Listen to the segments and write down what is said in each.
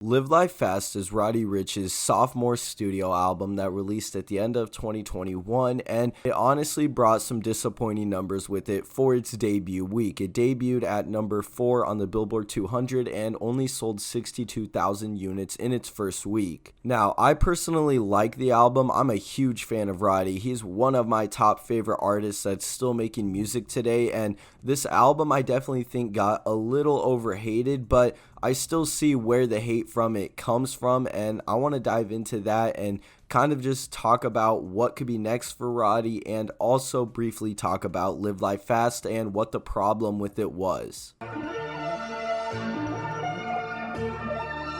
Live Life Fast is Roddy Ricch's sophomore studio album that released at the end of 2021, and it honestly brought some disappointing numbers with it for its debut week. It debuted at number 4 on the Billboard 200 and only sold 62,000 units in its first week. Now, I personally like the album. I'm a huge fan of Roddy. He's one of my top favorite artists that's still making music today, and this album I definitely think got a little overhated, but I still see where the hate from it comes from, and I want to dive into that and kind of just talk about what could be next for Roddy, and also briefly talk about Live Life Fast and what the problem with it was.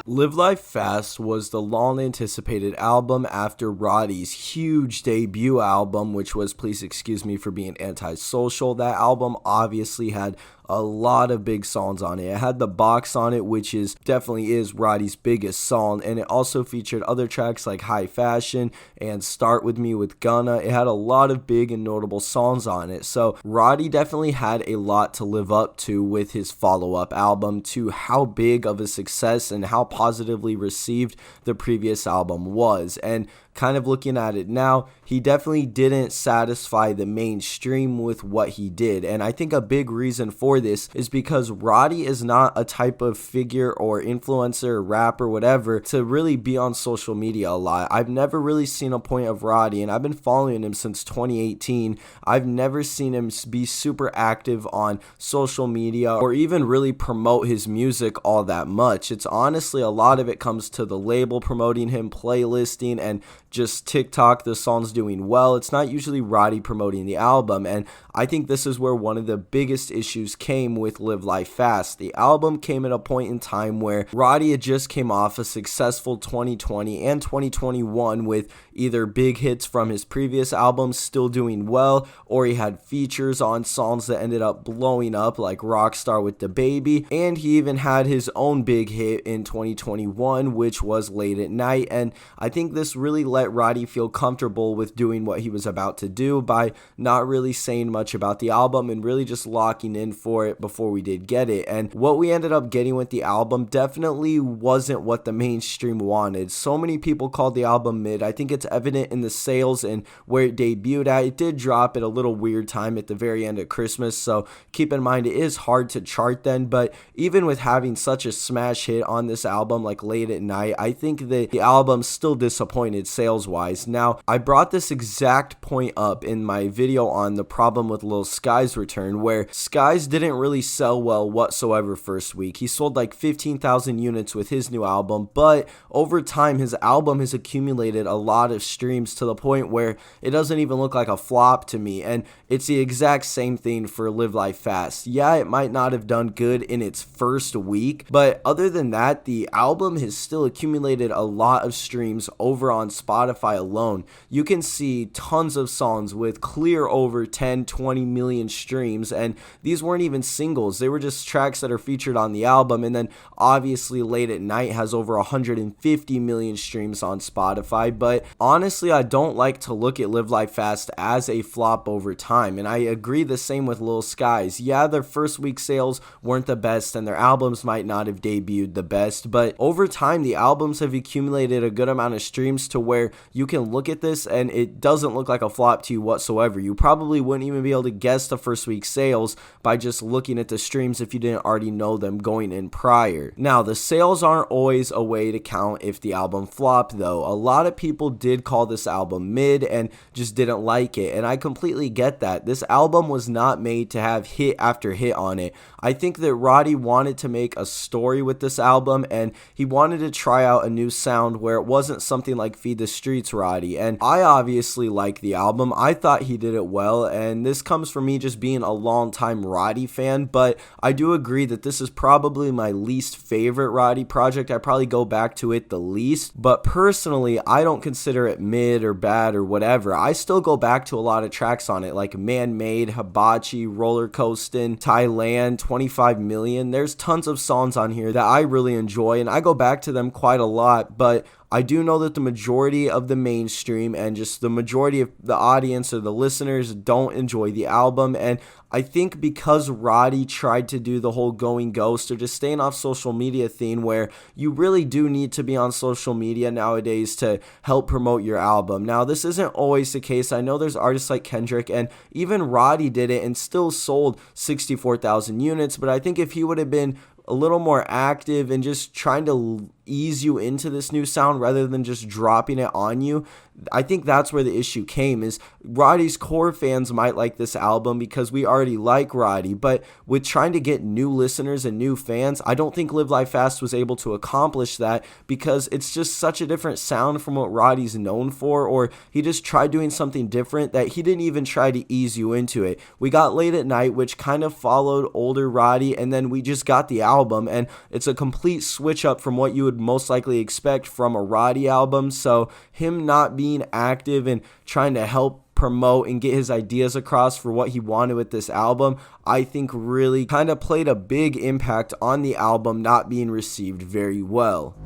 Live Life Fast was the long-anticipated album after Roddy's huge debut album, which was Please Excuse Me for Being Antisocial. That album obviously had a lot of big songs on it. It had The Box on it, which definitely is Roddy's biggest song, and it also featured other tracks like High Fashion and Start With Me with Gunna. It had a lot of big and notable songs on it, so Roddy definitely had a lot to live up to with his follow-up album to how big of a success and how positively received the previous album was. And kind of looking at it now, he definitely didn't satisfy the mainstream with what he did, and I think a big reason for this is because Roddy is not a type of figure or influencer or rapper, whatever, to really be on social media a lot. I've never really seen a point of Roddy, and I've been following him since 2018. I've never seen him be super active on social media or even really promote his music all that much. It's honestly, a lot of it comes to the label promoting him, playlisting, and just TikTok, the song's doing well. It's not usually Roddy promoting the album, and I think this is where one of the biggest issues came with Live Life Fast. The album came at a point in time where Roddy had just came off a successful 2020 and 2021 with either big hits from his previous albums still doing well, or he had features on songs that ended up blowing up like Rockstar with DaBaby, and he even had his own big hit in 2021, which was Late at Night, and I think this really let Roddy feel comfortable with doing what he was about to do by not really saying much about the album and really just locking in for it before we did get it. And what we ended up getting with the album definitely wasn't what the mainstream wanted. So many people called the album mid. I think it's evident in the sales and where it debuted at. It did drop at a little weird time at the very end of Christmas, so keep in mind it is hard to chart then, but even with having such a smash hit on this album like Late at Night, I think that the album still disappointed sales wise. Now, I brought this exact point up in my video on the problem with Lil Sky's return, where Skies didn't really sell well whatsoever first week. He sold like 15,000 units with his new album, but over time his album has accumulated a lot of streams to the point where it doesn't even look like a flop to me, and it's the exact same thing for Live Life Fast. Yeah, it might not have done good in its first week, but other than that, the album has still accumulated a lot of streams over on Spotify alone. You can see tons of songs with clear over 10-20 million streams, and these weren't even singles. They were just tracks that are featured on the album, and then obviously Late at Night has over 150 million streams on Spotify, but honestly I don't like to look at Live Life Fast as a flop over time, and I agree the same with Lil Skies. Yeah, their first week sales weren't the best and their albums might not have debuted the best, but over time the albums have accumulated a good amount of streams to where you can look at this and it doesn't look like a flop to you whatsoever. You probably wouldn't even be able to guess the first week sales by just looking at the streams if you didn't already know them going in prior. Now, the sales aren't always a way to count if the album flopped though. A lot of people did call this album mid and just didn't like it, and I completely get that. This album was not made to have hit after hit on it. I think that Roddy wanted to make a story with this album, and he wanted to try out a new sound where it wasn't something like Feed the Streets Roddy, and I obviously like the album. I thought he did it well, and this comes from me just being a long-time Roddy fan, but I do agree that this is probably my least favorite Roddy project. I probably go back to it the least, but personally I don't consider it mid or bad or whatever. I still go back to a lot of tracks on it like Man Made, Hibachi, Roller Coastin', Thailand, 25 Million. There's tons of songs on here that I really enjoy, and I go back to them quite a lot, but I do know that the majority of the mainstream and just the majority of the audience or the listeners don't enjoy the album. And I think because Roddy tried to do the whole going ghost or just staying off social media thing, where you really do need to be on social media nowadays to help promote your album. Now, this isn't always the case. I know there's artists like Kendrick, and even Roddy did it and still sold 64,000 units, but I think if he would have been a little more active and just trying to ease you into this new sound rather than just dropping it on you, I think that's where the issue came. Is Roddy's core fans might like this album because we already like Roddy, but with trying to get new listeners and new fans, I don't think Live Life Fast was able to accomplish that because it's just such a different sound from what Roddy's known for, or he just tried doing something different that he didn't even try to ease you into it. We got Late at Night, which kind of followed older Roddy, and then we just got the album, and it's a complete switch up from what you would most likely expect from a Roddy album. So him not being active and trying to help promote and get his ideas across for what he wanted with this album, I think really kind of played a big impact on the album not being received very well.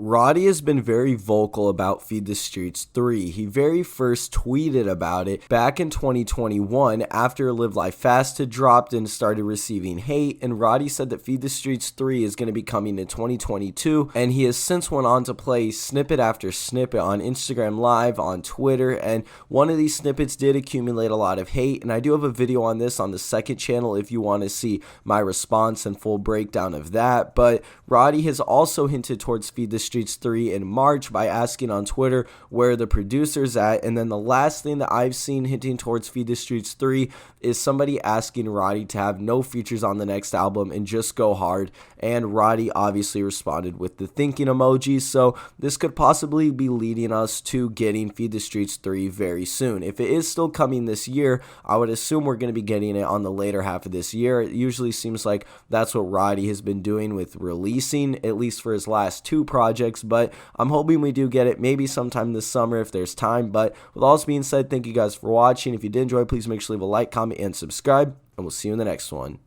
Roddy has been very vocal about Feed the Streets 3. He very first tweeted about it back in 2021 after Live Life Fast had dropped and started receiving hate, and Roddy said that Feed the Streets 3 is going to be coming in 2022, and he has since went on to play snippet after snippet on Instagram Live, on Twitter, and one of these snippets did accumulate a lot of hate, and I do have a video on this on the second channel if you want to see my response and full breakdown of that. But Roddy has also hinted towards Feed the Streets 3 in March by asking on Twitter where the producer's at, and then the last thing that I've seen hinting towards Feed the Streets 3 is somebody asking Roddy to have no features on the next album and just go hard, and Roddy obviously responded with the thinking emoji. So this could possibly be leading us to getting Feed the Streets 3 very soon. If it is still coming this year, I would assume we're going to be getting it on the later half of this year. It usually seems like that's what Roddy has been doing with releasing, at least for his last two projects, but I'm hoping we do get it maybe sometime this summer if there's time. But with all this being said, thank you guys for watching. If you did enjoy, please make sure to leave a like, comment, and subscribe, and we'll see you in the next one.